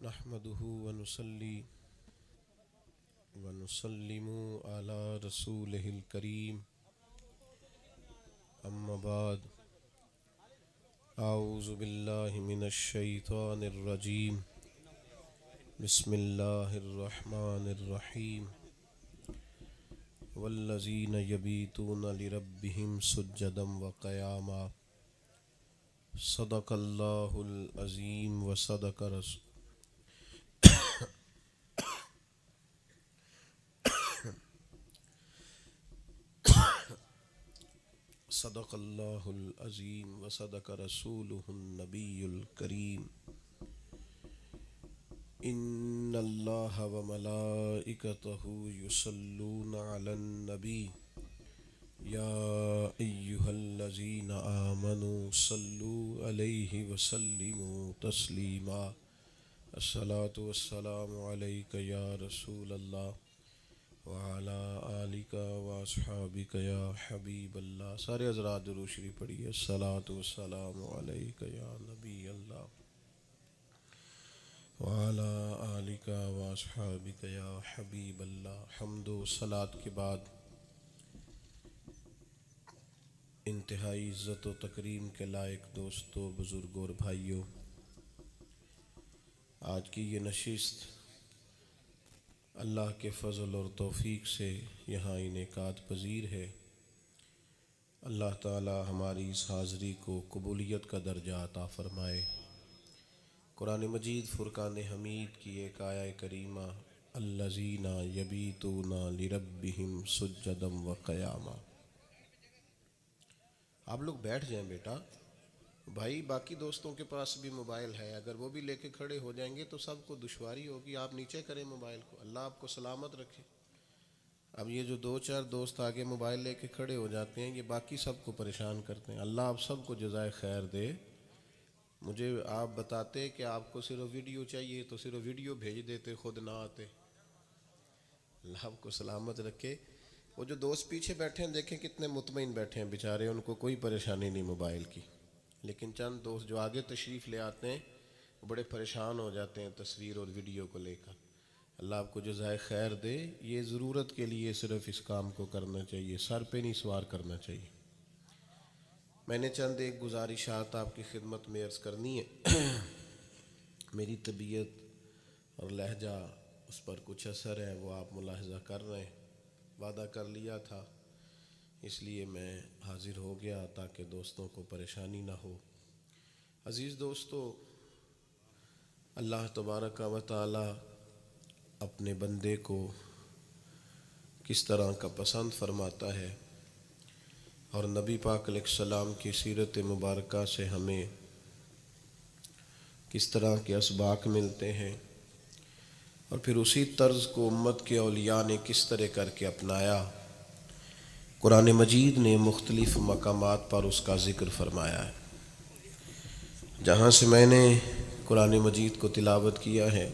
نحمده ونصلي ونسلم على رسوله الكريم أما بعد أعوذ بالله من الشيطان الرجيم بسم الله الرحمن الرحيم والذين يبيتون لربهم سجدا وقياما صدق الله العظيم صدق الله العظيم وصدق رسوله النبي الكريم إن الله وملائكته يصلون على النبي يا أيها الذين آمنوا صلوا عليه وسلموا تسليما الصلاة والسلام عليك يا رسول الله وعلى آلك واصحابك يا حبيب الله. سارے حضرات درود شریف پڑھیے. الصلاة والسلام علیک یا نبی اللہ وعلى آلك واصحابك یا حبیب اللہ. حمد و صلاۃ کے بعد انتہائی عزت و تکریم کے لائق دوستو، بزرگوں اور بھائیوں، آج کی یہ نشست اللہ کے فضل اور توفیق سے یہاں انعقاد پذیر ہے. اللہ تعالی ہماری اس حاضری کو قبولیت کا درجہ عطا فرمائے. قرآن مجید فرقان حمید کی ایک آیہ کریمہ الذین یبیتون لربہم سجدا وقیاما. آپ لوگ بیٹھ جائیں بیٹا. بھائی باقی دوستوں کے پاس بھی موبائل ہے، اگر وہ بھی لے کے کھڑے ہو جائیں گے تو سب کو دشواری ہوگی. آپ نیچے کریں موبائل کو. اللہ آپ کو سلامت رکھے. اب یہ جو دو چار دوست آگے موبائل لے کے کھڑے ہو جاتے ہیں، یہ باقی سب کو پریشان کرتے ہیں. اللہ آپ سب کو جزائے خیر دے. مجھے آپ بتاتے کہ آپ کو صرف ویڈیو چاہیے تو صرف ویڈیو بھیج دیتے، خود نہ آتے. اللہ آپ کو سلامت رکھے. وہ جو دوست پیچھے بیٹھے ہیں دیکھیں کتنے مطمئن بیٹھے ہیں بیچارے، ان کو کوئی پریشانی نہیں موبائل کی. لیکن چند دوست جو آگے تشریف لے آتے ہیں وہ بڑے پریشان ہو جاتے ہیں تصویر اور ویڈیو کو لے کر. اللہ آپ کو جزائے خیر دے. یہ ضرورت کے لیے صرف اس کام کو کرنا چاہیے، سر پہ نہیں سوار کرنا چاہیے. میں نے چند ایک گزارشات آپ کی خدمت میں عرض کرنی ہے. میری طبیعت اور لہجہ اس پر کچھ اثر ہے، وہ آپ ملاحظہ کر رہے ہیں. وعدہ کر لیا تھا، اس لیے میں حاضر ہو گیا تاکہ دوستوں کو پریشانی نہ ہو. عزیز دوستو، اللہ تبارک و تعالی اپنے بندے کو کس طرح کا پسند فرماتا ہے، اور نبی پاک علیہ السلام کی سیرت مبارکہ سے ہمیں کس طرح کے اسباق ملتے ہیں، اور پھر اسی طرز کو امت کے اولیاء نے کس طرح کر کے اپنایا. قرآن مجید نے مختلف مقامات پر اس کا ذکر فرمایا ہے. جہاں سے میں نے قرآن مجید کو تلاوت کیا ہے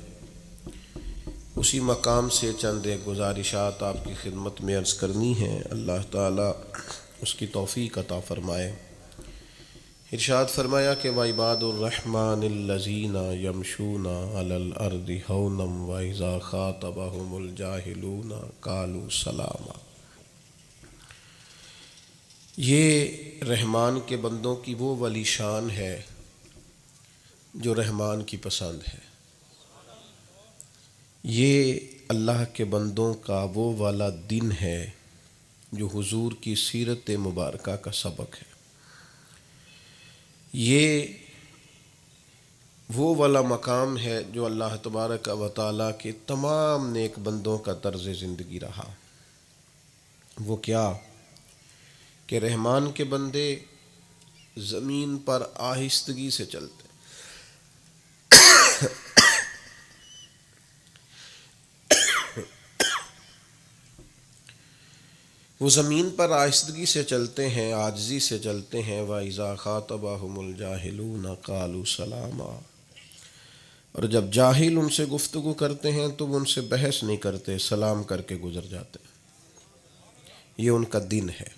اسی مقام سے چند ایک گزارشات آپ کی خدمت میں عرض کرنی ہے. اللہ تعالیٰ اس کی توفیق عطا فرمائے. ارشاد فرمایا کہ وَعِبَادُ الرَّحْمَنِ الَّذِينَ يَمْشُونَ عَلَى الْأَرْضِ هَوْنًا وَإِذَا خَاطَبَهُمُ الْجَاهِلُونَ قَالُوا سَلَامًا. یہ رحمان کے بندوں کی وہ ولی شان ہے جو رحمان کی پسند ہے. یہ اللہ کے بندوں کا وہ والا دن ہے جو حضور کی سیرت مبارکہ کا سبق ہے. یہ وہ والا مقام ہے جو اللہ تبارک و تعالیٰ کے تمام نیک بندوں کا طرز زندگی رہا. وہ کیا کہ رحمان کے بندے زمین پر آہستگی سے چلتے، وہ زمین پر آہستگی سے چلتے ہیں، عاجزی سے چلتے ہیں. وَإِذَا خَاطَبَهُمُ الْجَاهِلُونَ قَالُوا سَلَامًا. اور جب جاہل ان سے گفتگو کرتے ہیں تو وہ ان سے بحث نہیں کرتے، سلام کر کے گزر جاتے ہیں. یہ ان کا دن ہے.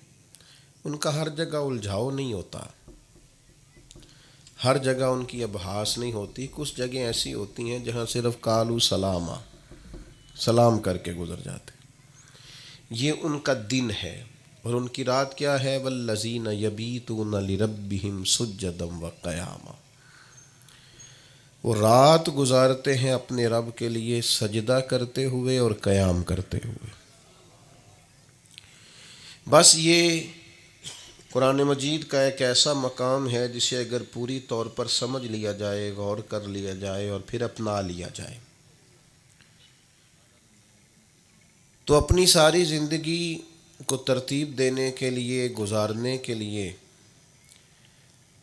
ان کا ہر جگہ الجھاؤ نہیں ہوتا، ہر جگہ ان کی ابحاث نہیں ہوتی، کچھ جگہیں ایسی ہوتی ہیں جہاں صرف قالو سلاما، سلام کر کے گزر جاتے. یہ ان کا دن ہے. اور ان کی رات کیا ہے؟ والذین یبیتون لربہم سجدا وقیاما، وہ رات گزارتے ہیں اپنے رب کے لیے سجدہ کرتے ہوئے اور قیام کرتے ہوئے. بس یہ قرآن مجید کا ایک ایسا مقام ہے جسے اگر پوری طور پر سمجھ لیا جائے، غور کر لیا جائے اور پھر اپنا لیا جائے تو اپنی ساری زندگی کو ترتیب دینے کے لیے، گزارنے کے لیے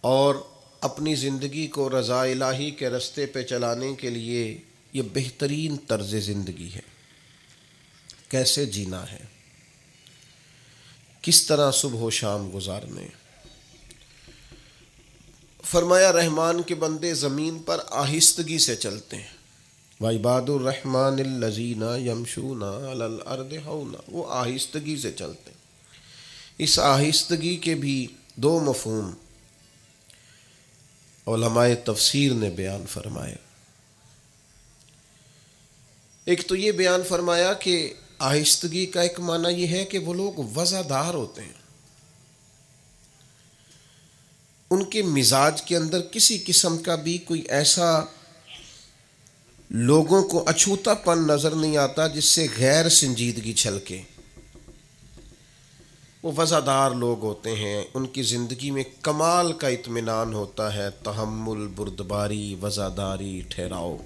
اور اپنی زندگی کو رضا الہی کے رستے پہ چلانے کے لیے یہ بہترین طرز زندگی ہے. کیسے جینا ہے، کس طرح صبح و شام گزارنے. فرمایا رحمان کے بندے زمین پر آہستگی سے چلتے ہیں. وعباد الرحمن الذین یمشون علی الارض ہونا، وہ آہستگی سے چلتے ہیں. اس آہستگی کے بھی دو مفہوم علماء تفسیر نے بیان فرمائے. ایک تو یہ بیان فرمایا کہ آہستگی کا ایک معنی یہ ہے کہ وہ لوگ وزادار ہوتے ہیں، ان کے مزاج کے اندر کسی قسم کا بھی کوئی ایسا لوگوں کو اچھوتا پن نظر نہیں آتا جس سے غیر سنجیدگی چھلکے. وہ وزادار لوگ ہوتے ہیں، ان کی زندگی میں کمال کا اطمینان ہوتا ہے، تحمل، بردباری، وزاداری، ٹھہراؤ.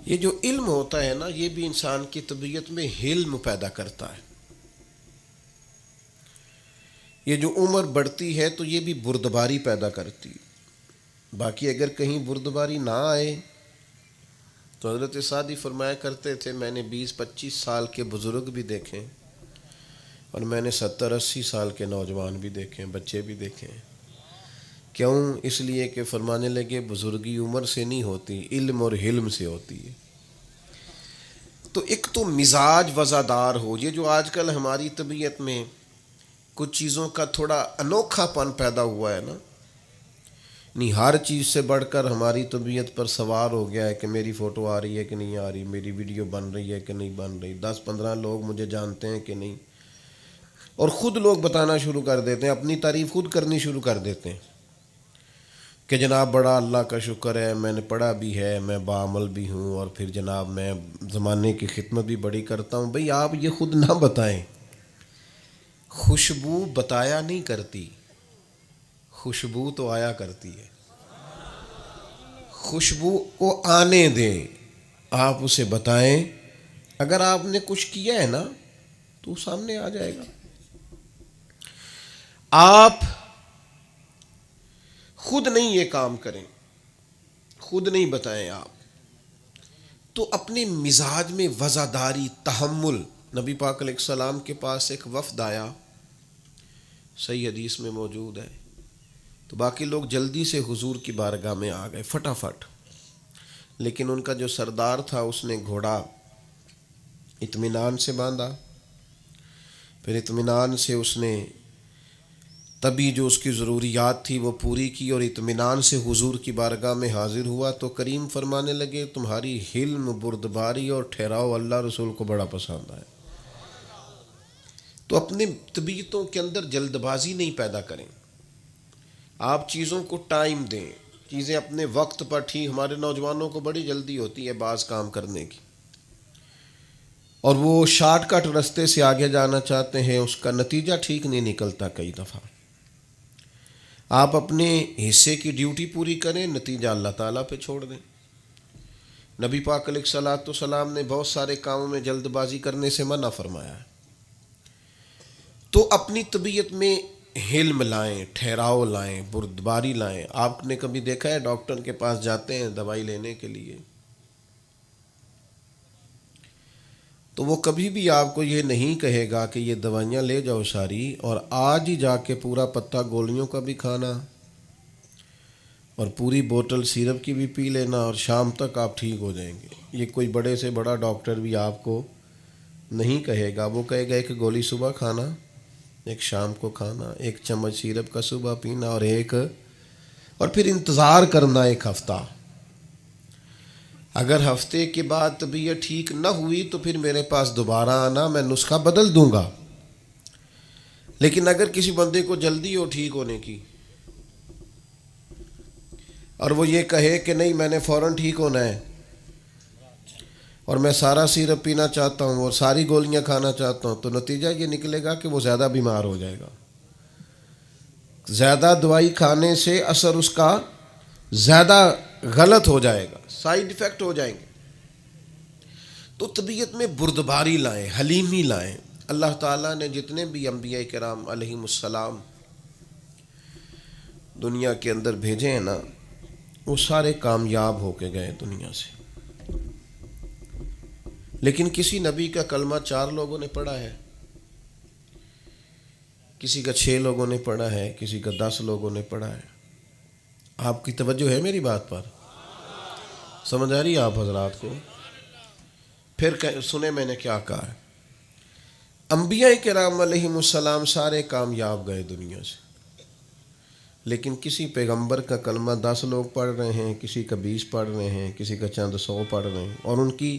یہ جو علم ہوتا ہے نا، یہ بھی انسان کی طبیعت میں حلم پیدا کرتا ہے. یہ جو عمر بڑھتی ہے تو یہ بھی بردباری پیدا کرتی. باقی اگر کہیں بردباری نہ آئے تو حضرت سعدی فرمایا کرتے تھے میں نے 20-25 سال کے بزرگ بھی دیکھے اور میں نے 70-80 سال کے نوجوان بھی دیکھے، بچے بھی دیکھے. کیوں؟ اس لیے کہ فرمانے لگے بزرگی عمر سے نہیں ہوتی، علم اور حلم سے ہوتی ہے. تو ایک تو مزاج وزادار ہو. یہ جو آج کل ہماری طبیعت میں کچھ چیزوں کا تھوڑا انوکھا پن پیدا ہوا ہے نا، نہیں ہر چیز سے بڑھ کر ہماری طبیعت پر سوار ہو گیا ہے کہ میری فوٹو آ رہی ہے کہ نہیں آ رہی، میری ویڈیو بن رہی ہے کہ نہیں بن رہی، 10-15 لوگ مجھے جانتے ہیں کہ نہیں. اور خود لوگ بتانا شروع کر دیتے ہیں، اپنی تعریف خود کرنی شروع کر دیتے ہیں کہ جناب بڑا اللہ کا شکر ہے، میں نے پڑھا بھی ہے، میں بعمل بھی ہوں، اور پھر جناب میں زمانے کی خدمت بھی بڑی کرتا ہوں. بھئی آپ یہ خود نہ بتائیں. خوشبو بتایا نہیں کرتی، خوشبو تو آیا کرتی ہے. خوشبو کو آنے دیں، آپ اسے بتائیں. اگر آپ نے کچھ کیا ہے نا تو سامنے آ جائے گا. آپ خود نہیں یہ کام کریں، خود نہیں بتائیں آپ تو اپنے مزاج میں وزاداری، تحمل. نبی پاک علیہ السلام کے پاس ایک وفد آیا، صحیح حدیث میں موجود ہے، تو باقی لوگ جلدی سے حضور کی بارگاہ میں آ گئے فٹافٹ. لیکن ان کا جو سردار تھا اس نے گھوڑا اطمینان سے باندھا، پھر اطمینان سے اس نے تبھی جو اس کی ضروریات تھی وہ پوری کی اور اطمینان سے حضور کی بارگاہ میں حاضر ہوا. تو کریم فرمانے لگے تمہاری حلم، بردباری اور ٹھہراؤ اللہ رسول کو بڑا پسند آئے. تو اپنے طبیعتوں کے اندر جلد بازی نہیں پیدا کریں، آپ چیزوں کو ٹائم دیں، چیزیں اپنے وقت پر. ٹھیک ہمارے نوجوانوں کو بڑی جلدی ہوتی ہے بعض کام کرنے کی، اور وہ شارٹ کٹ رستے سے آگے جانا چاہتے ہیں، اس کا نتیجہ ٹھیک نہیں نکلتا. کئی دفعہ آپ اپنے حصے کی ڈیوٹی پوری کریں، نتیجہ اللہ تعالیٰ پہ چھوڑ دیں. نبی پاک علیہ الصلوۃ والسلام نے بہت سارے کاموں میں جلد بازی کرنے سے منع فرمایا ہے. تو اپنی طبیعت میں حلم لائیں، ٹھہراؤ لائیں، بردباری لائیں. آپ نے کبھی دیکھا ہے ڈاکٹر کے پاس جاتے ہیں دوائی لینے کے لیے تو وہ کبھی بھی آپ کو یہ نہیں کہے گا کہ یہ دوائیاں لے جاؤ ساری اور آج ہی جا کے پورا پتا گولیوں کا بھی کھانا اور پوری بوتل سیرپ کی بھی پی لینا اور شام تک آپ ٹھیک ہو جائیں گے. یہ کوئی بڑے سے بڑا ڈاکٹر بھی آپ کو نہیں کہے گا. وہ کہے گا ایک گولی صبح کھانا، ایک شام کو کھانا، ایک چمچ سیرپ کا صبح پینا اور ایک اور پھر انتظار کرنا ایک ہفتہ. اگر ہفتے کے بعد طبیعت ٹھیک نہ ہوئی تو پھر میرے پاس دوبارہ آنا، میں نسخہ بدل دوں گا. لیکن اگر کسی بندے کو جلدی ہو ٹھیک ہونے کی اور وہ یہ کہے کہ نہیں میں نے فوراً ٹھیک ہونا ہے اور میں سارا سیرپ پینا چاہتا ہوں اور ساری گولیاں کھانا چاہتا ہوں، تو نتیجہ یہ نکلے گا کہ وہ زیادہ بیمار ہو جائے گا. زیادہ دوائی کھانے سے اثر اس کا زیادہ غلط ہو جائے گا، سائیڈ ایفیکٹ ہو جائیں گے. تو طبیعت میں بردباری لائیں، حلیمی لائیں. اللہ تعالیٰ نے جتنے بھی انبیاء کرام علیہم السلام دنیا کے اندر بھیجے ہیں نا، وہ سارے کامیاب ہو کے گئے دنیا سے. لیکن کسی نبی کا کلمہ 4 لوگوں نے پڑھا ہے، کسی کا 6 لوگوں نے پڑھا ہے، کسی کا 10 لوگوں نے پڑھا ہے. آپ کی توجہ ہے میری بات پر؟ سمجھ آ رہی ہے آپ حضرات کو؟ پھر سنیں میں نے کیا کہا ہے. انبیاء کرام علیہم السلام سارے کامیاب گئے دنیا سے، لیکن کسی پیغمبر کا کلمہ 10 لوگ پڑھ رہے ہیں، کسی کا 20 پڑھ رہے ہیں، کسی کا چند 100 پڑھ رہے ہیں. اور ان کی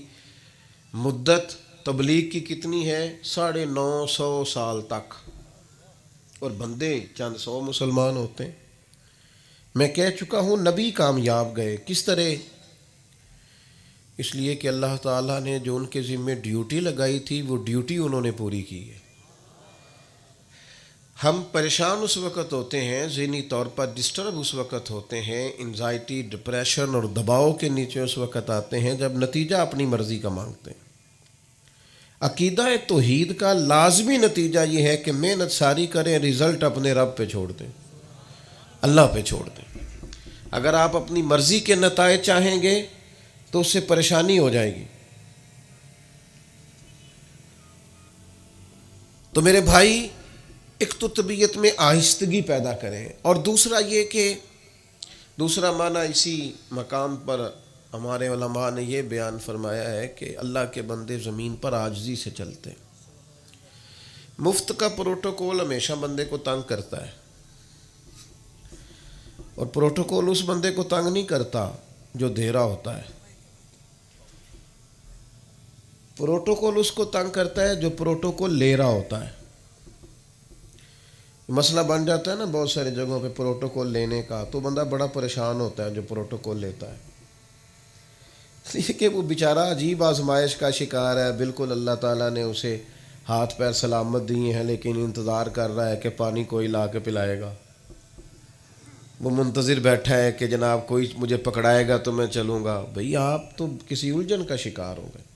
مدت تبلیغ کی کتنی ہے؟ 950 سال تک. اور بندے چند 100 مسلمان ہوتے ہیں. میں کہہ چکا ہوں نبی کامیاب گئے. کس طرح؟ اس لیے کہ اللہ تعالیٰ نے جو ان کے ذمے ڈیوٹی لگائی تھی وہ ڈیوٹی انہوں نے پوری کی ہے. ہم پریشان اس وقت ہوتے ہیں، ذہنی طور پر ڈسٹرب اس وقت ہوتے ہیں، انزائٹی، ڈپریشن اور دباؤ کے نیچے اس وقت آتے ہیں جب نتیجہ اپنی مرضی کا مانگتے ہیں. عقیدہ توحید کا لازمی نتیجہ یہ ہے کہ محنت ساری کریں، رزلٹ اپنے رب پہ چھوڑ دیں، اللہ پہ چھوڑ دیں. اگر آپ اپنی مرضی کے نتائج چاہیں گے تو اس سے پریشانی ہو جائے گی. تو میرے بھائی، ایک تو طبیعت میں آہستگی پیدا کریں، اور دوسرا یہ کہ دوسرا معنی اسی مقام پر ہمارے علماء نے یہ بیان فرمایا ہے کہ اللہ کے بندے زمین پر عاجزی سے چلتے ہیں. مفت کا پروٹوکول ہمیشہ بندے کو تنگ کرتا ہے، اور پروٹوکول اس بندے کو تنگ نہیں کرتا جو دے رہا ہوتا ہے. پروٹوکول اس کو تنگ کرتا ہے جو پروٹوکول لے رہا ہوتا ہے. مسئلہ بن جاتا ہے نا بہت ساری جگہوں پہ پروٹوکول لینے کا، تو بندہ بڑا پریشان ہوتا ہے جو پروٹوکول لیتا ہے. اس لیے کہ وہ بیچارہ عجیب آزمائش کا شکار ہے. بالکل اللہ تعالیٰ نے اسے ہاتھ پیر سلامت دیے ہیں، لیکن انتظار کر رہا ہے کہ پانی کوئی لا کے پلائے گا. وہ منتظر بیٹھا ہے کہ جناب کوئی مجھے پکڑائے گا تو میں چلوں گا. بھئی آپ تو کسی الجھن کا شکار ہو گئے.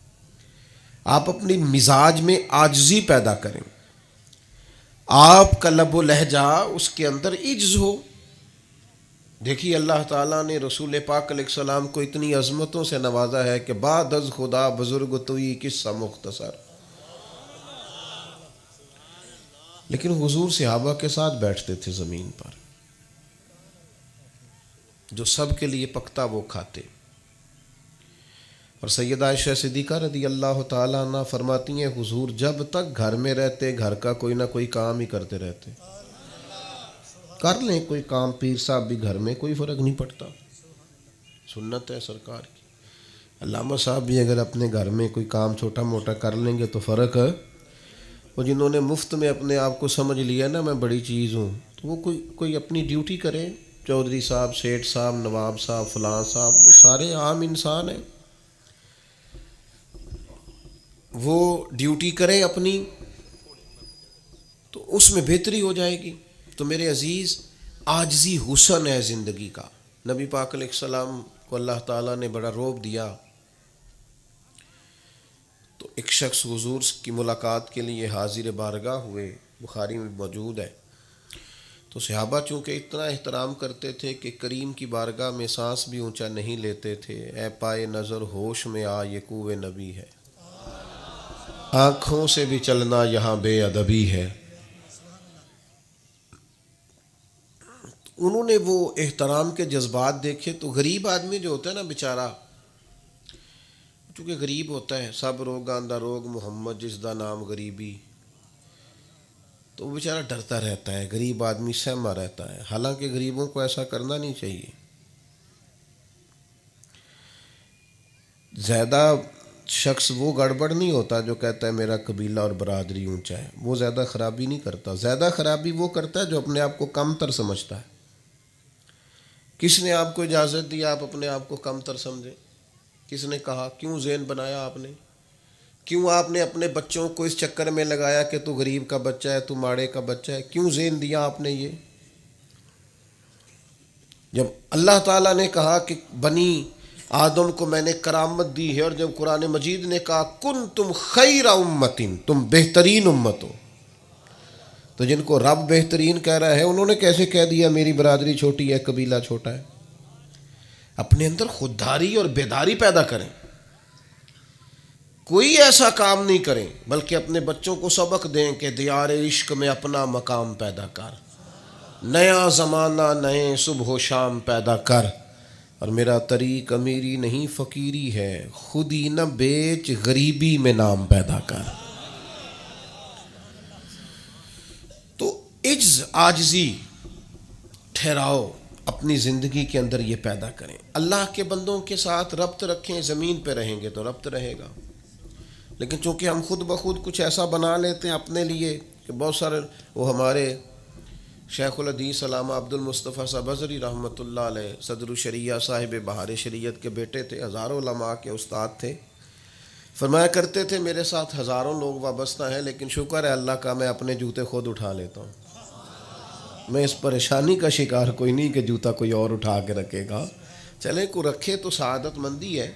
آپ اپنی مزاج میں عاجزی پیدا کریں. آپ کا لب و لہجہ اس کے اندر عجز ہو. دیکھیے اللہ تعالیٰ نے رسول پاک علیہ السلام کو اتنی عظمتوں سے نوازا ہے کہ بعد از خدا بزرگ توئی قصہ مختصر. لیکن حضور صحابہ کے ساتھ بیٹھتے تھے زمین پر، جو سب کے لیے پکتا وہ کھاتے. اور سیدہ عائشہ صدیقہ رضی اللہ تعالیٰ عنہ فرماتی ہیں حضور جب تک گھر میں رہتے گھر کا کوئی نہ کوئی کام ہی کرتے رہتے. کر لیں کوئی کام، پیر صاحب بھی گھر میں، کوئی فرق نہیں پڑتا، سنت ہے سرکار کی. علامہ صاحب بھی اگر اپنے گھر میں کوئی کام چھوٹا موٹا کر لیں گے تو فرق ہے. وہ جنہوں نے مفت میں اپنے آپ کو سمجھ لیا نا میں بڑی چیز ہوں، تو وہ کوئی اپنی ڈیوٹی کرے. چودھری صاحب، سیٹھ صاحب، نواب صاحب، فلاں صاحب، وہ سارے عام انسان ہیں. وہ ڈیوٹی کریں اپنی تو اس میں بہتری ہو جائے گی. تو میرے عزیز، عاجزی حسن ہے زندگی کا. نبی پاک علیہ السلام کو اللہ تعالیٰ نے بڑا روب دیا. تو ایک شخص حضور کی ملاقات کے لیے حاضر بارگاہ ہوئے، بخاری میں موجود ہے. تو صحابہ چونکہ اتنا احترام کرتے تھے کہ کریم کی بارگاہ میں سانس بھی اونچا نہیں لیتے تھے. اے پائے نظر ہوش میں آ یہ کوہ نبی ہے، آنکھوں سے بھی چلنا یہاں بے ادبی ہے. انہوں نے وہ احترام کے جذبات دیکھے. تو غریب آدمی جو ہوتا ہے نا بیچارہ، چونکہ غریب ہوتا ہے، سب روگاں دا روگ محمد جس دا نام غریبی. تو وہ بیچارہ ڈرتا رہتا ہے، غریب آدمی سہما رہتا ہے، حالانکہ غریبوں کو ایسا کرنا نہیں چاہیے۔ زیادہ شخص وہ گڑبڑ نہیں ہوتا جو کہتا ہے میرا قبیلہ اور برادری اونچا ہے، وہ زیادہ خرابی نہیں کرتا، زیادہ خرابی وہ کرتا ہے جو اپنے آپ کو کم تر سمجھتا ہے۔ کس نے آپ کو اجازت دی آپ اپنے آپ کو کم تر سمجھیں؟ کس نے کہا؟ کیوں ذہن بنایا آپ نے؟ کیوں آپ نے اپنے بچوں کو اس چکر میں لگایا کہ تو غریب کا بچہ ہے، تو ماڑے کا بچہ ہے؟ کیوں ذہن دیا آپ نے یہ؟ جب اللہ تعالیٰ نے کہا کہ بنی آدم کو میں نے کرامت دی ہے، اور جب قرآن مجید نے کہا کن تم خیر امتن، تم بہترین امت ہو، تو جن کو رب بہترین کہہ رہا ہے انہوں نے کیسے کہہ دیا میری برادری چھوٹی ہے، قبیلہ چھوٹا ہے؟ اپنے اندر خودداری اور بیداری پیدا کریں، کوئی ایسا کام نہیں کریں، بلکہ اپنے بچوں کو سبق دیں کہ دیار عشق میں اپنا مقام پیدا کر، نیا زمانہ نئے صبح و شام پیدا کر، اور میرا طریق امیری نہیں فقیری ہے، خود ہی نہ بیچ غریبی میں نام پیدا کر۔ تو عجز، عاجزی، ٹھہراؤ اپنی زندگی کے اندر یہ پیدا کریں، اللہ کے بندوں کے ساتھ ربط رکھیں، زمین پہ رہیں گے تو ربط رہے گا، لیکن چونکہ ہم خود بخود کچھ ایسا بنا لیتے ہیں اپنے لیے کہ بہت سارے، وہ ہمارے شیخ الحدیث علامہ عبد المصطفیٰ صاحب حضری رحمۃ اللہ علیہ صدر الشریعہ صاحب بہار شریعت کے بیٹے تھے، ہزاروں علماء کے استاد تھے، فرمایا کرتے تھے میرے ساتھ ہزاروں لوگ وابستہ ہیں لیکن شکر ہے اللہ کا میں اپنے جوتے خود اٹھا لیتا ہوں، میں اس پریشانی کا شکار کوئی نہیں کہ جوتا کوئی اور اٹھا کے رکھے گا، چلے کو رکھے تو سعادت مندی ہے،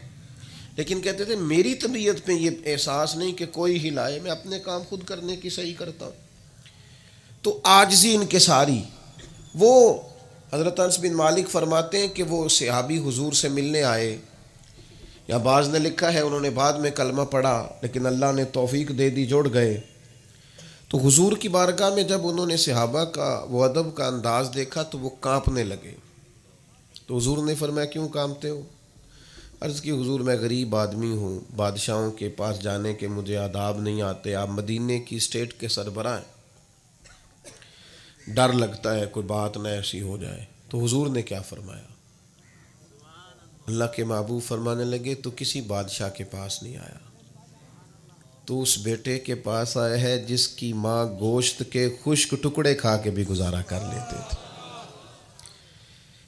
لیکن کہتے تھے میری طبیعت میں یہ احساس نہیں کہ کوئی ہی لائے، میں اپنے کام خود کرنے کی صحیح کرتا ہوں۔ تو عاجزی انکساری، وہ حضرت انس بن مالک فرماتے ہیں کہ وہ صحابی حضور سے ملنے آئے، یا بعض نے لکھا ہے انہوں نے بعد میں کلمہ پڑھا لیکن اللہ نے توفیق دے دی، جڑ گئے، تو حضور کی بارگاہ میں جب انہوں نے صحابہ کا وہ ادب کا انداز دیکھا تو وہ کانپنے لگے، تو حضور نے فرمایا کیوں کانپتے ہو؟ عرض کی حضور میں غریب آدمی ہوں، بادشاہوں کے پاس جانے کے مجھے آداب نہیں آتے، آپ مدینے کی اسٹیٹ کے سربراہ ہیں، ڈر لگتا ہے کوئی بات نہ ایسی ہو جائے۔ تو حضور نے کیا فرمایا؟ اللہ کے محبوب فرمانے لگے تو کسی بادشاہ کے پاس نہیں آیا، تو اس بیٹے کے پاس آیا ہے جس کی ماں گوشت کے خشک ٹکڑے کھا کے بھی گزارا کر لیتے تھے۔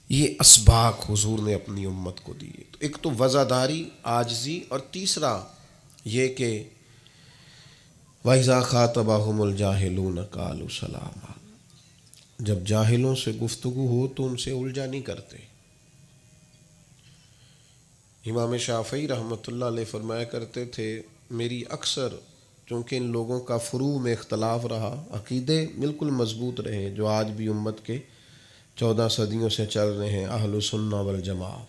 یہ اسباق حضور نے اپنی امت کو دیے، تو ایک تو وزاداری، عاجزی، اور تیسرا یہ کہ وَإِذَا خَاطَبَهُمُ الْجَاهِلُونَ قَالُوا سَلَامًا، جب جاہلوں سے گفتگو ہو تو ان سے الجھا نہیں کرتے۔ امام شافعی رحمۃ اللہ علیہ فرمایا کرتے تھے میری اکثر، چونکہ ان لوگوں کا فروع میں اختلاف رہا، عقیدے بالکل مضبوط رہے جو آج بھی امت کے 14 صدیوں سے چل رہے ہیں، اہل السنہ والجماعہ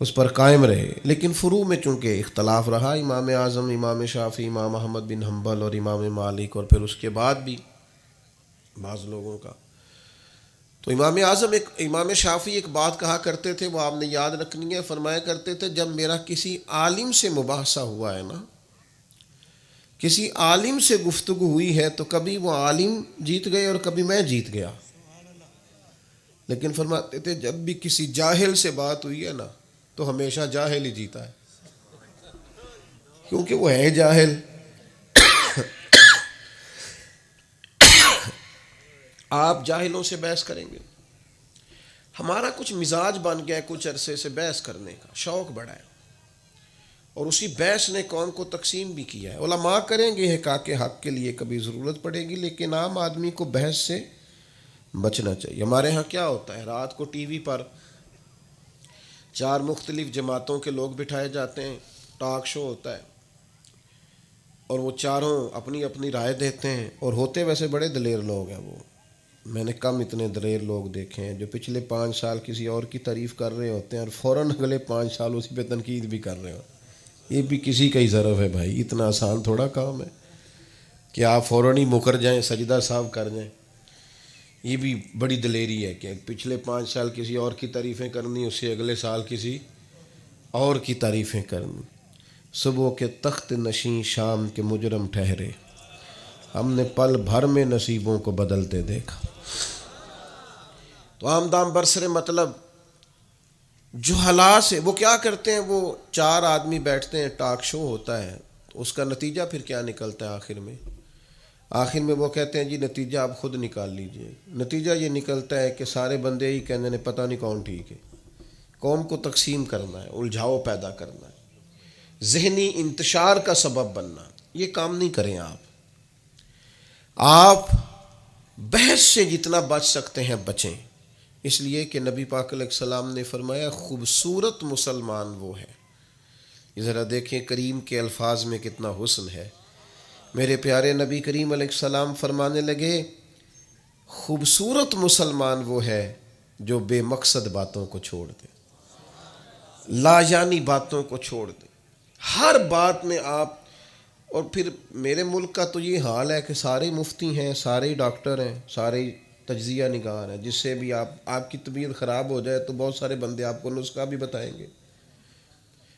اس پر قائم رہے، لیکن فروع میں چونکہ اختلاف رہا، امام اعظم امام شافعی، امام احمد بن حنبل اور امام مالک، اور پھر اس کے بعد بھی بعض لوگوں کا، تو امام شافعی ایک بات کہا کرتے تھے، وہ آپ نے یاد رکھنی ہے، فرمایا کرتے تھے جب میرا کسی عالم سے مباحثہ ہوا ہے نا، کسی عالم سے گفتگو ہوئی ہے، تو کبھی وہ عالم جیت گئے اور کبھی میں جیت گیا، لیکن فرماتے تھے جب بھی کسی جاہل سے بات ہوئی ہے نا تو ہمیشہ جاہل ہی جیتا ہے، کیونکہ وہ ہے جاہل۔ آپ جاہلوں سے بحث کریں گے، ہمارا کچھ مزاج بن گیا ہے کچھ عرصے سے بحث کرنے کا، شوق بڑا ہے، اور اسی بحث نے قوم کو تقسیم بھی کیا ہے۔ علماء کریں گے حقاق حق کے لیے کبھی ضرورت پڑے گی، لیکن عام آدمی کو بحث سے بچنا چاہیے۔ ہمارے ہاں کیا ہوتا ہے، رات کو ٹی وی پر 4 مختلف جماعتوں کے لوگ بٹھائے جاتے ہیں، ٹاک شو ہوتا ہے، اور وہ چاروں اپنی اپنی رائے دیتے ہیں، اور ہوتے ویسے بڑے دلیر لوگ ہیں وہ، میں نے کم اتنے دلیر لوگ دیکھے ہیں جو پچھلے 5 سال کسی اور کی تعریف کر رہے ہوتے ہیں اور فوراً اگلے 5 سال اسی پہ تنقید بھی کر رہے ہوتے ہیں۔ یہ بھی کسی کا ہی ضرف ہے بھائی، اتنا آسان تھوڑا کام ہے کہ آپ فوراً ہی مکر جائیں، سجدہ صاحب کر جائیں۔ یہ بھی بڑی دلیری ہے کہ پچھلے 5 سال کسی اور کی تعریفیں کرنی، اس سے اگلے سال کسی اور کی تعریفیں کرنی۔ صبح کے تخت نشین شام کے مجرم ٹھہرے، ہم نے پل بھر میں نصیبوں کو بدلتے دیکھا۔ تو آمدام برسر مطلب جو حالات سے وہ کیا کرتے ہیں، وہ 4 آدمی بیٹھتے ہیں، ٹاک شو ہوتا ہے، اس کا نتیجہ پھر کیا نکلتا ہے آخر میں وہ کہتے ہیں جی نتیجہ آپ خود نکال لیجئے۔ نتیجہ یہ نکلتا ہے کہ سارے بندے ہی کہنے نے پتہ نہیں کون ٹھیک ہے، قوم کو تقسیم کرنا ہے، الجھاؤ پیدا کرنا ہے، ذہنی انتشار کا سبب بننا، یہ کام نہیں کریں آپ بحث سے جتنا بچ سکتے ہیں بچیں، اس لیے کہ نبی پاک علیہ السلام نے فرمایا خوبصورت مسلمان وہ ہے، یہ ذرا دیکھیں کریم کے الفاظ میں کتنا حسن ہے۔ میرے پیارے نبی کریم علیہ السلام فرمانے لگے خوبصورت مسلمان وہ ہے جو بے مقصد باتوں کو چھوڑ دے، لا یعنی باتوں کو چھوڑ دے، ہر بات میں آپ۔ اور پھر میرے ملک کا تو یہ حال ہے کہ سارے مفتی ہیں، سارے ڈاکٹر ہیں، سارے تجزیہ نگار ہیں، جس سے بھی آپ کی طبیعت خراب ہو جائے تو بہت سارے بندے آپ کو نسخہ بھی بتائیں گے،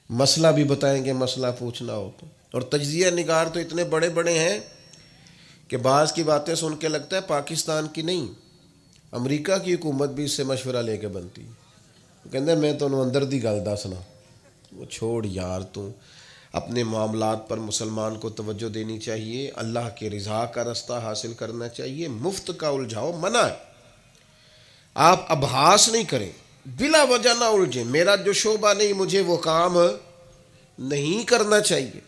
مسئلہ بھی بتائیں گے، مسئلہ پوچھنا ہو تو۔ اور تجزیہ نگار تو اتنے بڑے بڑے ہیں کہ بعض کی باتیں سن کے لگتا ہے پاکستان کی نہیں، امریکہ کی حکومت بھی اس سے مشورہ لے کے بنتی ہے، کہتے ہیں میں تو اندر دی گل دسنا۔ وہ چھوڑ یار، تو اپنے معاملات پر مسلمان کو توجہ دینی چاہیے، اللہ کے رضا کا رستہ حاصل کرنا چاہیے، مفت کا الجھاؤ منع ہے۔ آپ ابحاث نہیں کریں، بلا وجہ نہ الجھیں، میرا جو شعبہ نہیں مجھے وہ کام نہیں کرنا چاہیے،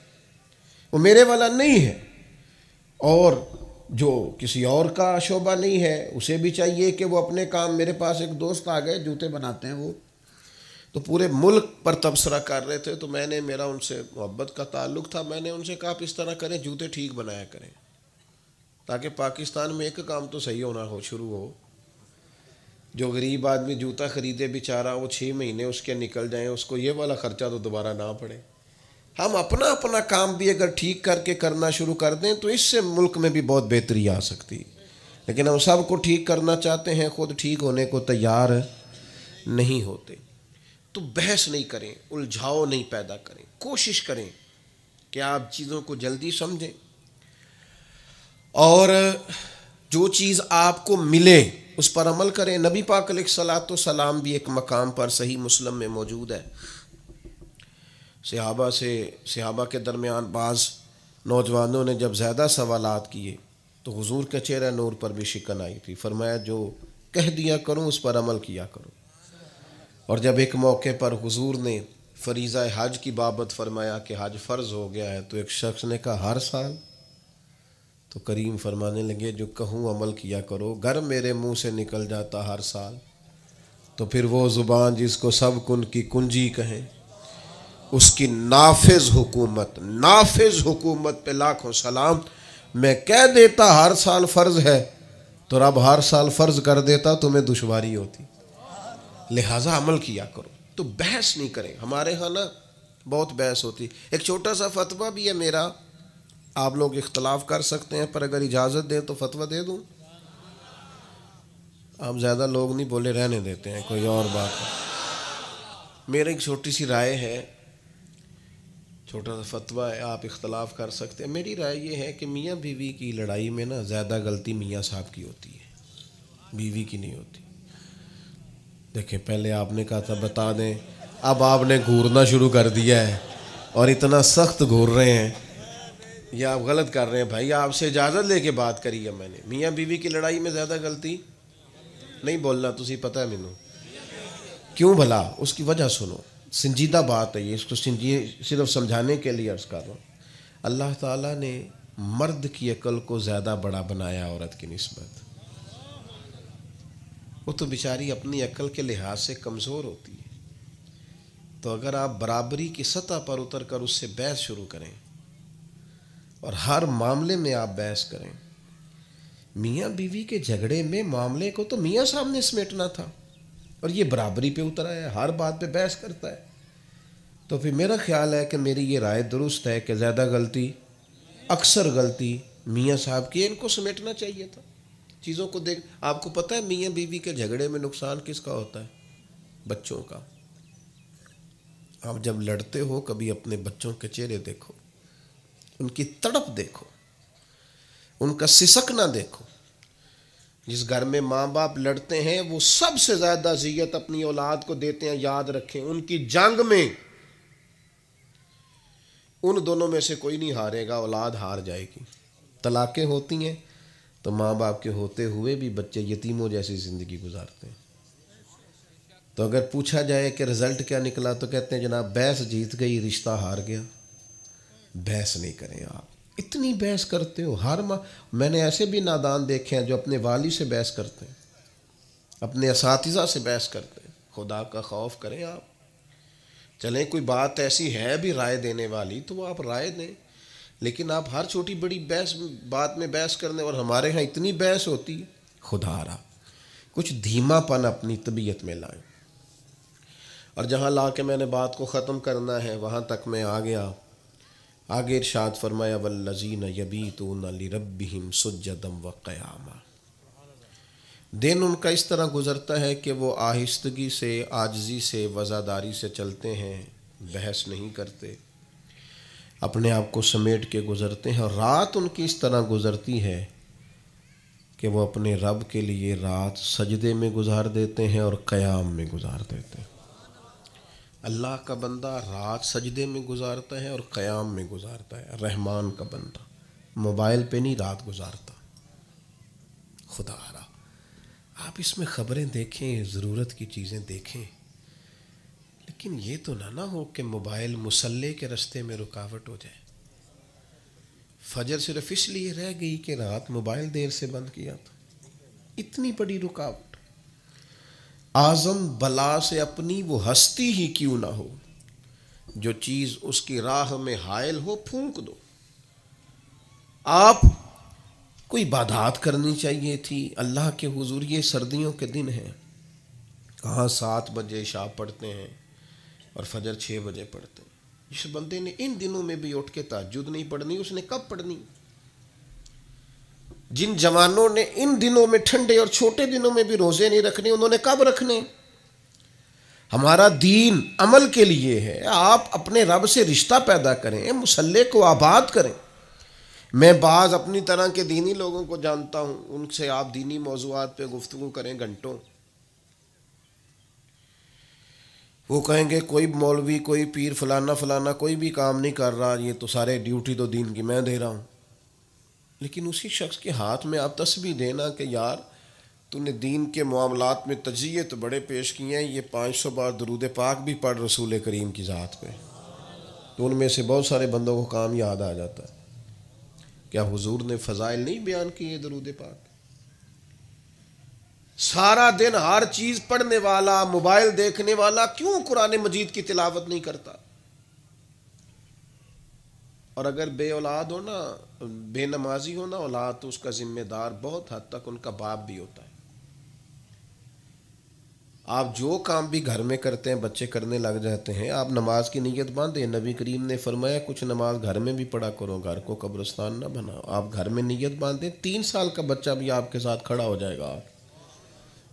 وہ میرے والا نہیں ہے، اور جو کسی اور کا شعبہ نہیں ہے اسے بھی چاہیے کہ وہ اپنے کام۔ میرے پاس ایک دوست آ گئے، جوتے بناتے ہیں وہ، تو پورے ملک پر تبصرہ کر رہے تھے، تو میرا ان سے محبت کا تعلق تھا، میں نے ان سے کہا آپ اس طرح کریں، جوتے ٹھیک بنایا کریں تاکہ پاکستان میں ایک کام تو صحیح ہونا شروع ہو۔ جو غریب آدمی جوتا خریدے بیچارہ، وہ 6 مہینے اس کے نکل جائیں، اس کو یہ والا خرچہ تو دوبارہ نہ پڑے۔ ہم اپنا کام بھی اگر ٹھیک کر کے کرنا شروع کر دیں تو اس سے ملک میں بھی بہت بہتری آ سکتی، لیکن ہم سب کو ٹھیک کرنا چاہتے ہیں، خود ٹھیک ہونے کو تیار نہیں ہوتے۔ تو بحث نہیں کریں، الجھاؤ نہیں پیدا کریں، کوشش کریں کہ آپ چیزوں کو جلدی سمجھیں، اور جو چیز آپ کو ملے اس پر عمل کریں۔ نبی پاک علیہ الصلوۃ والسلام بھی ایک مقام پر صحیح مسلم میں موجود ہے، صحابہ کے درمیان بعض نوجوانوں نے جب زیادہ سوالات کیے تو حضور کے چہرہ نور پر بھی شکن آئی تھی، فرمایا جو کہہ دیا کروں اس پر عمل کیا کرو۔ اور جب ایک موقع پر حضور نے فریضہ حج کی بابت فرمایا کہ حج فرض ہو گیا ہے، تو ایک شخص نے کہا ہر سال؟ تو کریم فرمانے لگے جو کہوں عمل کیا کرو، گر میرے منہ سے نکل جاتا ہر سال تو پھر وہ زبان جس کو سب کن کی کنجی کہیں، اس کی نافذ حکومت پہ لاکھوں سلام۔ میں کہہ دیتا ہر سال فرض ہے تو رب ہر سال فرض کر دیتا، تمہیں دشواری ہوتی، لہٰذا عمل کیا کرو۔ تو بحث نہیں کریں، ہمارے ہاں نا بہت بحث ہوتی۔ ایک چھوٹا سا فتویٰ بھی ہے میرا، آپ لوگ اختلاف کر سکتے ہیں، پر اگر اجازت دیں تو فتویٰ دے دوں؟ آپ زیادہ لوگ نہیں بولے، رہنے دیتے ہیں، کوئی اور بات ہے۔ میرا ایک چھوٹی سی رائے ہے، چھوٹا سا فتویٰ ہے، آپ اختلاف کر سکتے ہیں۔ میری رائے یہ ہے کہ میاں بیوی کی لڑائی میں نا زیادہ غلطی میاں صاحب کی ہوتی ہے، بیوی کی نہیں ہوتی۔ دیکھیں پہلے آپ نے کہا تھا بتا دیں، اب آپ نے گھورنا شروع کر دیا ہے اور اتنا سخت گھور رہے ہیں، یہ آپ غلط کر رہے ہیں بھائی، آپ سے اجازت لے کے بات کری ہے میں نے۔ میاں بیوی کی لڑائی میں زیادہ غلطی نہیں بولنا، تسی پتہ ہے مینوں کیوں بھلا، اس کی وجہ سنو، سنجیدہ بات ہے یہ، اس کو صرف سمجھانے کے لیے عرض کر رہا ہوں۔ اللہ تعالیٰ نے مرد کی عقل کو زیادہ بڑا بنایا عورت کی نسبت، وہ تو بیچاری اپنی عقل کے لحاظ سے کمزور ہوتی ہے، تو اگر آپ برابری کی سطح پر اتر کر اس سے بحث شروع کریں اور ہر معاملے میں آپ بحث کریں، میاں بیوی کے جھگڑے میں معاملے کو تو میاں صاحب نے سمیٹنا تھا، اور یہ برابری پہ اتر آیا، ہر بات پہ بحث کرتا ہے، تو پھر میرا خیال ہے کہ میری یہ رائے درست ہے کہ زیادہ غلطی، اکثر غلطی میاں صاحب کی، ان کو سمیٹنا چاہیے تھا چیزوں کو۔ دیکھ، آپ کو پتہ ہے میاں بیوی کے جھگڑے میں نقصان کس کا ہوتا ہے؟ بچوں کا۔ آپ جب لڑتے ہو کبھی اپنے بچوں کے چہرے دیکھو، ان کی تڑپ دیکھو، ان کا سسکنا دیکھو. جس گھر میں ماں باپ لڑتے ہیں وہ سب سے زیادہ اذیت اپنی اولاد کو دیتے ہیں. یاد رکھیں ان کی جنگ میں ان دونوں میں سے کوئی نہیں ہارے گا, اولاد ہار جائے گی. طلاقیں ہوتی ہیں تو ماں باپ کے ہوتے ہوئے بھی بچے یتیموں جیسی زندگی گزارتے ہیں. تو اگر پوچھا جائے کہ رزلٹ کیا نکلا تو کہتے ہیں جناب بحث جیت گئی, رشتہ ہار گیا. بحث نہیں کریں آپ, اتنی بحث کرتے ہو ہر میں نے ایسے بھی نادان دیکھے ہیں جو اپنے والی سے بحث کرتے ہیں, اپنے اساتذہ سے بحث کرتے ہیں. خدا کا خوف کریں آپ. چلیں کوئی بات ایسی ہے بھی رائے دینے والی تو وہ آپ رائے دیں, لیکن آپ ہر چھوٹی بڑی بات میں بحث کرنے, اور ہمارے ہاں اتنی بحث ہوتی ہے. خدا رہا کچھ دھیما پن اپنی طبیعت میں لائیں. اور جہاں لا کے میں نے بات کو ختم کرنا ہے وہاں تک میں آ گیا. آگے ارشاد فرمایا والذین یبیتون لربہم سجدا وقیاما. دن ان کا اس طرح گزرتا ہے کہ وہ آہستگی سے, عاجزی سے, وزاداری سے چلتے ہیں, بحث نہیں کرتے, اپنے آپ کو سمیٹ کے گزرتے ہیں. اور رات ان کی اس طرح گزرتی ہے کہ وہ اپنے رب کے لیے رات سجدے میں گزار دیتے ہیں اور قیام میں گزار دیتے ہیں. اللہ کا بندہ رات سجدے میں گزارتا ہے اور قیام میں گزارتا ہے. رحمان کا بندہ موبائل پہ نہیں رات گزارتا. خدا رہا آپ اس میں خبریں دیکھیں, ضرورت کی چیزیں دیکھیں, لیکن یہ تو نہ ہو کہ موبائل مصلے کے رستے میں رکاوٹ ہو جائے. فجر صرف اس لیے رہ گئی کہ رات موبائل دیر سے بند کیا تھا, اتنی بڑی رکاوٹ. اعظم بلا سے اپنی وہ ہستی ہی کیوں نہ ہو, جو چیز اس کی راہ میں حائل ہو پھونک دو. آپ کوئی عبادات کرنی چاہیے تھی اللہ کے حضور. یہ سردیوں کے دن ہیں, کہاں 7 بجے عشاء پڑھتے ہیں اور فجر 6 بجے پڑھتے ہیں. جس بندے نے ان دنوں میں بھی اٹھ کے تہجد نہیں پڑھنی اس نے کب پڑھنی؟ جن جوانوں نے ان دنوں میں ٹھنڈے اور چھوٹے دنوں میں بھی روزے نہیں رکھنے انہوں نے کب رکھنے؟ ہمارا دین عمل کے لیے ہے. آپ اپنے رب سے رشتہ پیدا کریں, مصلے کو آباد کریں. میں بعض اپنی طرح کے دینی لوگوں کو جانتا ہوں, ان سے آپ دینی موضوعات پہ گفتگو کریں گھنٹوں, وہ کہیں گے کوئی مولوی کوئی پیر فلانا فلانا کوئی بھی کام نہیں کر رہا, یہ تو سارے ڈیوٹی تو دین کی میں دے رہا ہوں. لیکن اسی شخص کے ہاتھ میں آپ تسبیح دینا کہ یار تو نے دین کے معاملات میں تجزیے تو بڑے پیش کیے ہیں, یہ 500 بار درود پاک بھی پڑھ رسول کریم کی ذات پہ, تو ان میں سے بہت سارے بندوں کو کام یاد آ جاتا ہے. کیا حضور نے فضائل نہیں بیان کیے درود پاک؟ سارا دن ہر چیز پڑھنے والا, موبائل دیکھنے والا کیوں قرآن مجید کی تلاوت نہیں کرتا؟ اور اگر بے اولاد ہو نا, بے نمازی ہو نا اولاد, تو اس کا ذمہ دار بہت حد تک ان کا باپ بھی ہوتا ہے. آپ جو کام بھی گھر میں کرتے ہیں بچے کرنے لگ جاتے ہیں. آپ نماز کی نیت باندھیں, نبی کریم نے فرمایا کچھ نماز گھر میں بھی پڑھا کرو, گھر کو قبرستان نہ بناؤ. آپ گھر میں نیت باندھیں, 3 سال کا بچہ بھی آپ کے ساتھ کھڑا ہو جائے گا.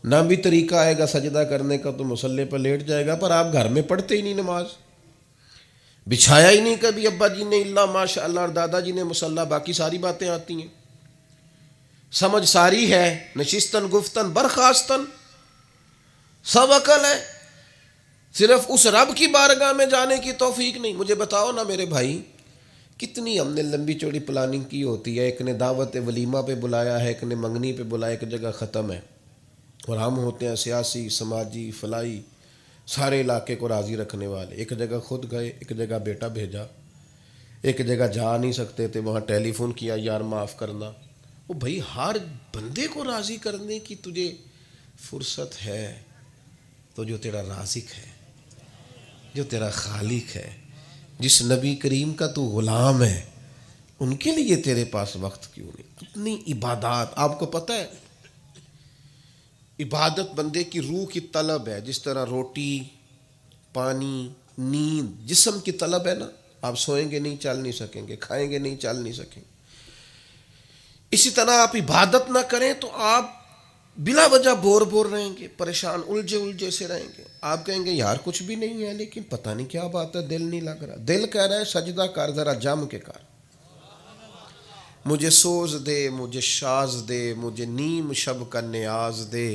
نہ بھی طریقہ آئے گا سجدہ کرنے کا تو مصلے پر لیٹ جائے گا, پر آپ گھر میں پڑھتے ہی نہیں, نماز بچھایا ہی نہیں کبھی ابا جی نے اللہ ماشاء اللہ, اور دادا جی نے مصلی, باقی ساری باتیں آتی ہیں, سمجھ ساری ہے, نشستن گفتن برخاستن سب عقل ہے, صرف اس رب کی بارگاہ میں جانے کی توفیق نہیں. مجھے بتاؤ نا میرے بھائی, کتنی ہم نے لمبی چوڑی پلاننگ کی ہوتی ہے. ایک نے دعوت ولیمہ پہ بلایا ہے, ایک نے منگنی پہ بلایا, ایک جگہ ختم ہے, اور ہم ہوتے ہیں سیاسی سماجی فلاحی سارے علاقے کو راضی رکھنے والے. ایک جگہ خود گئے, ایک جگہ بیٹا بھیجا, ایک جگہ جا نہیں سکتے تھے وہاں ٹیلی فون کیا یار معاف کرنا. وہ بھائی ہر بندے کو راضی کرنے کی تجھے فرصت ہے تو جو تیرا رازق ہے, جو تیرا خالق ہے, جس نبی کریم کا تو غلام ہے, ان کے لیے تیرے پاس وقت کیوں نہیں؟ اپنی عبادات, آپ کو پتہ ہے عبادت بندے کی روح کی طلب ہے, جس طرح روٹی پانی نیند جسم کی طلب ہے نا. آپ سوئیں گے نہیں چل نہیں سکیں گے, کھائیں گے نہیں چل نہیں سکیں گے. اسی طرح آپ عبادت نہ کریں تو آپ بلا وجہ بور رہیں گے, پریشان الجھے سے رہیں گے. آپ کہیں گے یار کچھ بھی نہیں ہے, لیکن پتہ نہیں کیا بات ہے, دل نہیں لگ رہا. دل کہہ رہا ہے سجدہ کر, ذرا جم کے کر. مجھے سوز دے، مجھے شاز دے، مجھے نیم شب کا نیاز دے،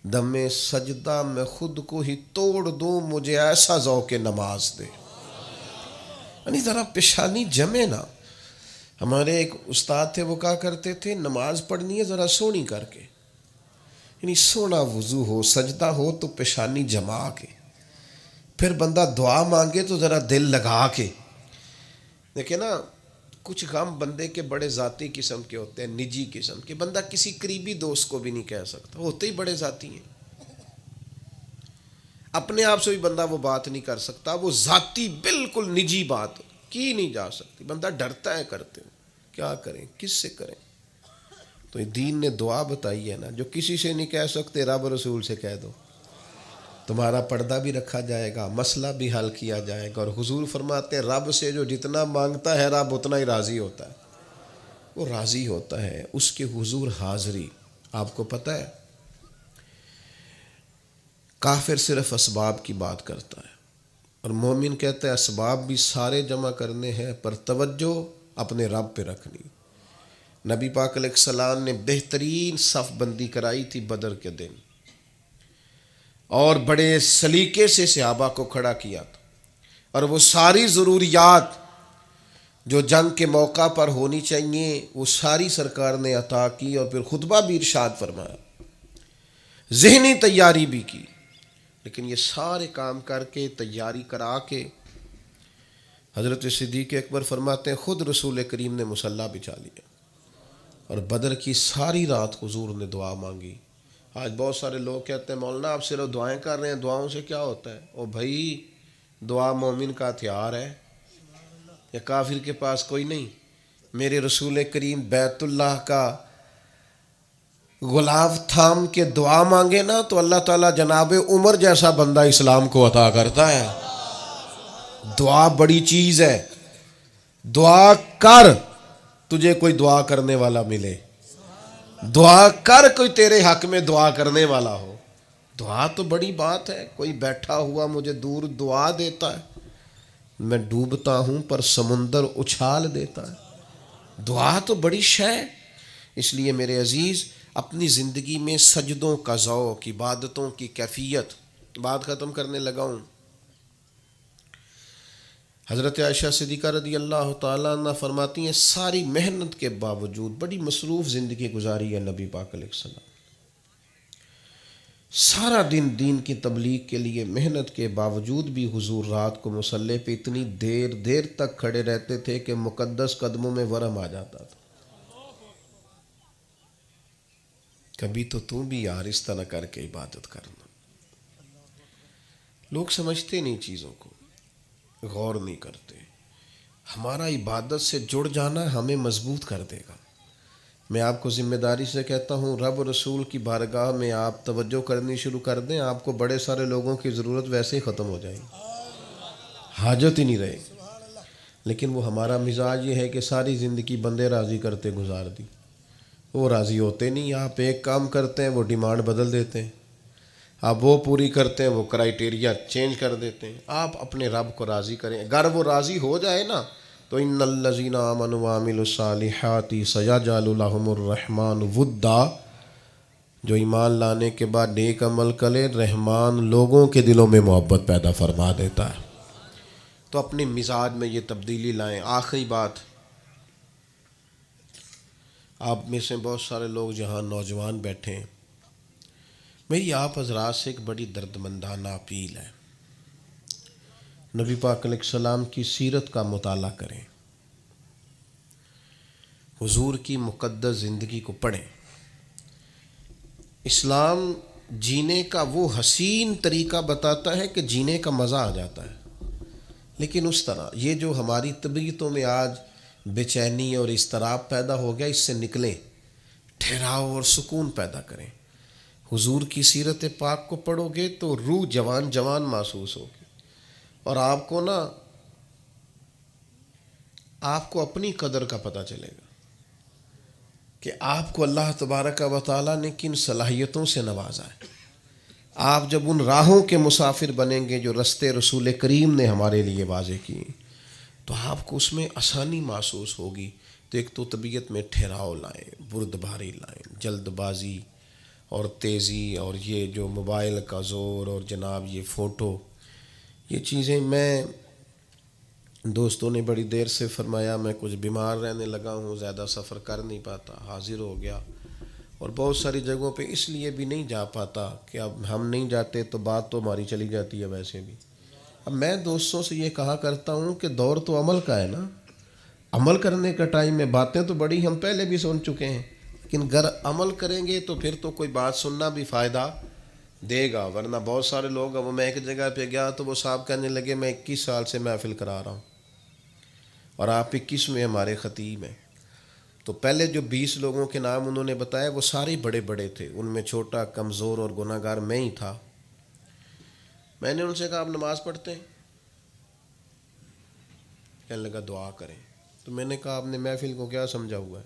دم سجدہ میں خود کو ہی توڑ دوں، مجھے ایسا ذوق نماز دے۔ یعنی ذرا پیشانی جمے نا۔ ہمارے ایک استاد تھے، وہ کہا کرتے تھے نماز پڑھنی ہے ذرا سونی کر کے، یعنی سونا وضو ہو، سجدہ ہو تو پیشانی جما کے، پھر بندہ دعا مانگے تو ذرا دل لگا کے۔ دیکھیں نا، کچھ غم بندے کے بڑے ذاتی قسم کے ہوتے ہیں، نجی قسم کے، بندہ کسی قریبی دوست کو بھی نہیں کہہ سکتا، ہوتے ہی بڑے ذاتی ہیں۔ اپنے آپ سے بھی بندہ وہ بات نہیں کر سکتا، وہ ذاتی بالکل نجی بات کی نہیں جا سکتی، بندہ ڈرتا ہے کرتے، کیا کریں، کس سے کریں؟ تو یہ دین نے دعا بتائی ہے نا، جو کسی سے نہیں کہہ سکتے رب رسول سے کہہ دو، تمہارا پردہ بھی رکھا جائے گا، مسئلہ بھی حل کیا جائے گا۔ اور حضور فرماتے ہیں رب سے جو جتنا مانگتا ہے رب اتنا ہی راضی ہوتا ہے، وہ راضی ہوتا ہے، اس کے حضور حاضری۔ آپ کو پتہ ہے کافر صرف اسباب کی بات کرتا ہے، اور مومن کہتا ہے اسباب بھی سارے جمع کرنے ہیں پر توجہ اپنے رب پہ رکھنی۔ نبی پاک علیہ السلام نے بہترین صف بندی کرائی تھی بدر کے دن، اور بڑے سلیقے سے صحابہ کو کھڑا کیا تھا، اور وہ ساری ضروریات جو جنگ کے موقع پر ہونی چاہیے وہ ساری سرکار نے عطا کی، اور پھر خطبہ بھی ارشاد فرمایا، ذہنی تیاری بھی کی۔ لیکن یہ سارے کام کر کے تیاری کرا کے حضرت صدیق اکبر فرماتے ہیں خود رسول کریم نے مصلی بچھا لیا، اور بدر کی ساری رات حضور نے دعا مانگی۔ آج بہت سارے لوگ کہتے ہیں مولانا آپ صرف دعائیں کر رہے ہیں، دعاؤں سے کیا ہوتا ہے؟ او بھائی، دعا مومن کا ہتھیار ہے، یا کافر کے پاس کوئی نہیں؟ میرے رسول کریم بیت اللہ کا غلاف تھام کے دعا مانگے نا تو اللہ تعالیٰ جناب عمر جیسا بندہ اسلام کو عطا کرتا ہے۔ دعا بڑی چیز ہے، دعا کر، تجھے کوئی دعا کرنے والا ملے، دعا کر کوئی تیرے حق میں دعا کرنے والا ہو۔ دعا تو بڑی بات ہے، کوئی بیٹھا ہوا مجھے دور دعا دیتا ہے، میں ڈوبتا ہوں پر سمندر اچھال دیتا ہے۔ دعا تو بڑی شے۔ اس لیے میرے عزیز اپنی زندگی میں سجدوں کا ذوق، عبادتوں کی کیفیت، بات ختم کرنے لگا ہوں۔ حضرت عائشہ صدیقہ رضی اللہ تعالیٰ عنہ فرماتی ہیں ساری محنت کے باوجود بڑی مصروف زندگی گزاری ہے نبی پاک علیہ السلام، سارا دن دین کی تبلیغ کے لیے محنت کے باوجود بھی حضور رات کو مصلی پہ اتنی دیر دیر تک کھڑے رہتے تھے کہ مقدس قدموں میں ورم آ جاتا تھا۔ کبھی تو بھی یار اس طرح کر کے عبادت کرنا۔ لوگ سمجھتے نہیں چیزوں کو، غور نہیں کرتے۔ ہمارا عبادت سے جڑ جانا ہمیں مضبوط کر دے گا۔ میں آپ کو ذمہ داری سے کہتا ہوں رب رسول کی بارگاہ میں آپ توجہ کرنی شروع کر دیں، آپ کو بڑے سارے لوگوں کی ضرورت ویسے ہی ختم ہو جائے گی، حاجت ہی نہیں رہے گی۔ لیکن وہ ہمارا مزاج یہ ہے کہ ساری زندگی بندے راضی کرتے گزار دی، وہ راضی ہوتے نہیں۔ آپ ایک کام کرتے ہیں وہ ڈیمانڈ بدل دیتے ہیں، آپ وہ پوری کرتے ہیں وہ کرائیٹیریا چینج کر دیتے ہیں۔ آپ اپنے رب کو راضی کریں، اگر وہ راضی ہو جائے نا تو ان الذین آمنوا وعملوا الصالحات سیجعل لهم الرحمن ودا، جو ایمان لانے کے بعد نیک عمل کرے رحمان لوگوں کے دلوں میں محبت پیدا فرما دیتا ہے۔ تو اپنے مزاج میں یہ تبدیلی لائیں۔ آخری بات، آپ میں سے بہت سارے لوگ جہاں نوجوان بیٹھے ہیں، میری آپ حضرات سے ایک بڑی دردمندانہ اپیل ہے، نبی پاک علیہ السلام کی سیرت کا مطالعہ کریں، حضور کی مقدس زندگی کو پڑھیں۔ اسلام جینے کا وہ حسین طریقہ بتاتا ہے کہ جینے کا مزہ آ جاتا ہے، لیکن اس طرح یہ جو ہماری طبیعتوں میں آج بے چینی اور اضطراب پیدا ہو گیا، اس سے نکلیں، ٹھہراؤ اور سکون پیدا کریں۔ حضور کی سیرت پاک کو پڑھو گے تو روح جوان جوان محسوس ہوگی، اور آپ کو اپنی قدر کا پتہ چلے گا کہ آپ کو اللہ تبارک و تعالیٰ نے کن صلاحیتوں سے نوازا ہے۔ آپ جب ان راہوں کے مسافر بنیں گے جو رستے رسول کریم نے ہمارے لیے واضح کیے، تو آپ کو اس میں آسانی محسوس ہوگی، تو ایک تو طبیعت میں ٹھہراؤ لائیں، بردباری لائیں، جلد بازی اور تیزی اور یہ جو موبائل کا زور اور جناب یہ فوٹو، یہ چیزیں میں دوستوں نے بڑی دیر سے فرمایا، میں کچھ بیمار رہنے لگا ہوں، زیادہ سفر کر نہیں پاتا، حاضر ہو گیا اور بہت ساری جگہوں پہ اس لیے بھی نہیں جا پاتا کہ اب ہم نہیں جاتے تو بات تو ہماری چلی جاتی ہے ویسے بھی۔ اب میں دوستوں سے یہ کہا کرتا ہوں کہ دور تو عمل کا ہے نا، عمل کرنے کا ٹائم ہے، باتیں تو بڑی ہم پہلے بھی سن چکے ہیں، لیکن اگر عمل کریں گے تو پھر تو کوئی بات سننا بھی فائدہ دے گا، ورنہ بہت سارے لوگ، اب میں ایک جگہ پہ گیا تو وہ صاحب کہنے لگے میں 21 سال سے محفل کرا رہا ہوں اور آپ 21ویں ہمارے خطیب ہیں۔ تو پہلے جو 20 لوگوں کے نام انہوں نے بتایا وہ سارے بڑے بڑے تھے، ان میں چھوٹا کمزور اور گناہ گار میں ہی تھا۔ میں نے ان سے کہا آپ نماز پڑھتے ہیں؟ کہنے لگا دعا کریں۔ تو میں نے کہا آپ نے محفل کو کیا سمجھا ہوا ہے؟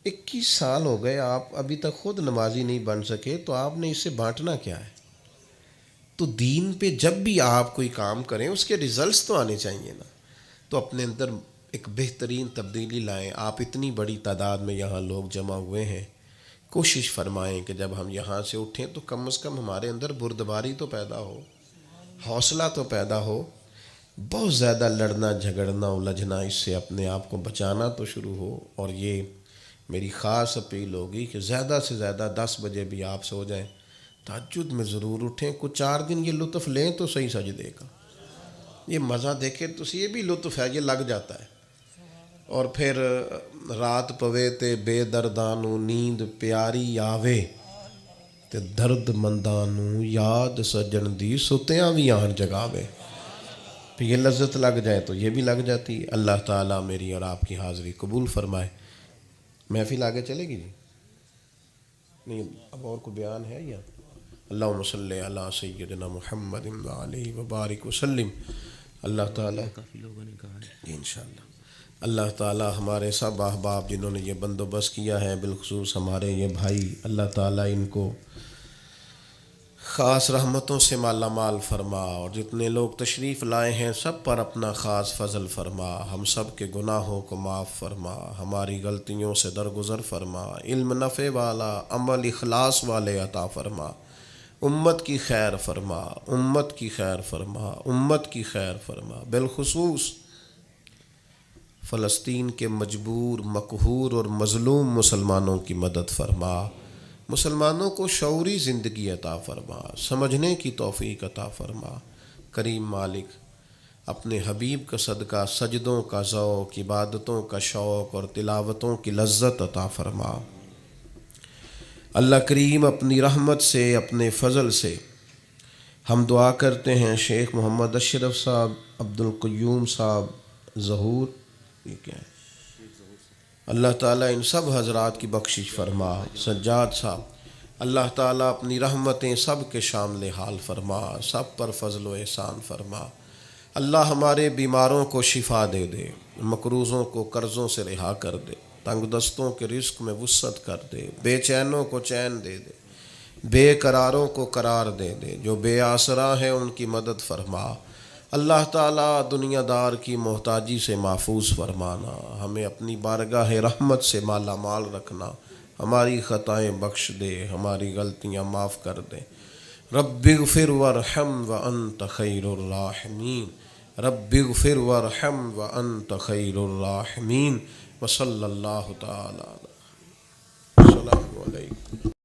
21 سال ہو گئے، آپ ابھی تک خود نمازی نہیں بن سکے تو آپ نے اس سے بانٹنا کیا ہے؟ تو دین پہ جب بھی آپ کوئی کام کریں اس کے ریزلٹس تو آنے چاہیے نا، تو اپنے اندر ایک بہترین تبدیلی لائیں۔ آپ اتنی بڑی تعداد میں یہاں لوگ جمع ہوئے ہیں، کوشش فرمائیں کہ جب ہم یہاں سے اٹھیں تو کم از کم ہمارے اندر بردباری تو پیدا ہو، حوصلہ تو پیدا ہو، بہت زیادہ لڑنا جھگڑنا الجھنا اس سے اپنے آپ کو بچانا تو شروع ہو۔ اور یہ میری خاص اپیل ہوگی کہ زیادہ سے زیادہ 10 بجے بھی آپ سو جائیں، تہجد میں ضرور اٹھیں، کچھ 4 دن یہ لطف لیں تو صحیح سجدے کا، یہ مزہ دیکھیں تو یہ بھی لطف ہے، یہ لگ جاتا ہے۔ اور پھر رات پوے تے بے دردانو نیند پیاری آوے تے درد مندانو یاد سجن دی ستیاں بھی آن جگاوے، پھر یہ لذت لگ جائے تو یہ بھی لگ جاتی ہے۔ اللہ تعالیٰ میری اور آپ کی حاضری قبول فرمائے۔ محفل آگے چلے گی جی؟ نہیں اب اور کوئی بیان ہے یا؟ اللہم صلی علی سیدنا محمد علیہ وبارک وسلم۔ اللہ تعالیٰ کافی لوگوں نے کہا ہے جی انشاءاللہ اللہ تعالیٰ ہمارے سب احباب جنہوں نے یہ بندوبست کیا ہے، بالخصوص ہمارے یہ بھائی، اللہ تعالیٰ ان کو خاص رحمتوں سے مالا مال فرما، اور جتنے لوگ تشریف لائے ہیں سب پر اپنا خاص فضل فرما، ہم سب کے گناہوں کو معاف فرما، ہماری غلطیوں سے درگزر فرما، علم نفع والا عمل اخلاص والے عطا فرما، امت کی خیر فرما، امت کی خیر فرما، امت کی خیر فرما، بالخصوص فلسطین کے مجبور، مقہور اور مظلوم مسلمانوں کی مدد فرما، مسلمانوں کو شعوری زندگی عطا فرما، سمجھنے کی توفیق عطا فرما۔ کریم مالک اپنے حبیب کا صدقہ سجدوں کا ذوق، عبادتوں کا شوق اور تلاوتوں کی لذت عطا فرما۔ اللہ کریم اپنی رحمت سے، اپنے فضل سے ہم دعا کرتے ہیں شیخ محمد اشرف صاحب، عبدالقیوم صاحب ظہور، یہ کیا ہے، اللہ تعالیٰ ان سب حضرات کی بخشش فرما۔ سجاد صاحب اللہ تعالیٰ اپنی رحمتیں سب کے شامل حال فرما، سب پر فضل و احسان فرما۔ اللہ ہمارے بیماروں کو شفا دے دے، مقروضوں کو قرضوں سے رہا کر دے، تنگ دستوں کے رزق میں وسعت کر دے، بے چینوں کو چین دے دے، بے قراروں کو قرار دے دے، جو بے آسرا ہیں ان کی مدد فرما۔ اللہ تعالیٰ دنیا دار کی محتاجی سے محفوظ فرمانا، ہمیں اپنی بارگاہ رحمت سے مالا مال رکھنا، ہماری خطائیں بخش دے، ہماری غلطیاں معاف کر دے۔ رب اغفر وارحم وانت خیر الراحمین، رب اغفر وارحم وانت خیر الراحمین، وصلی اللہ تعالی علیہ وسلم۔ السلام علیکم۔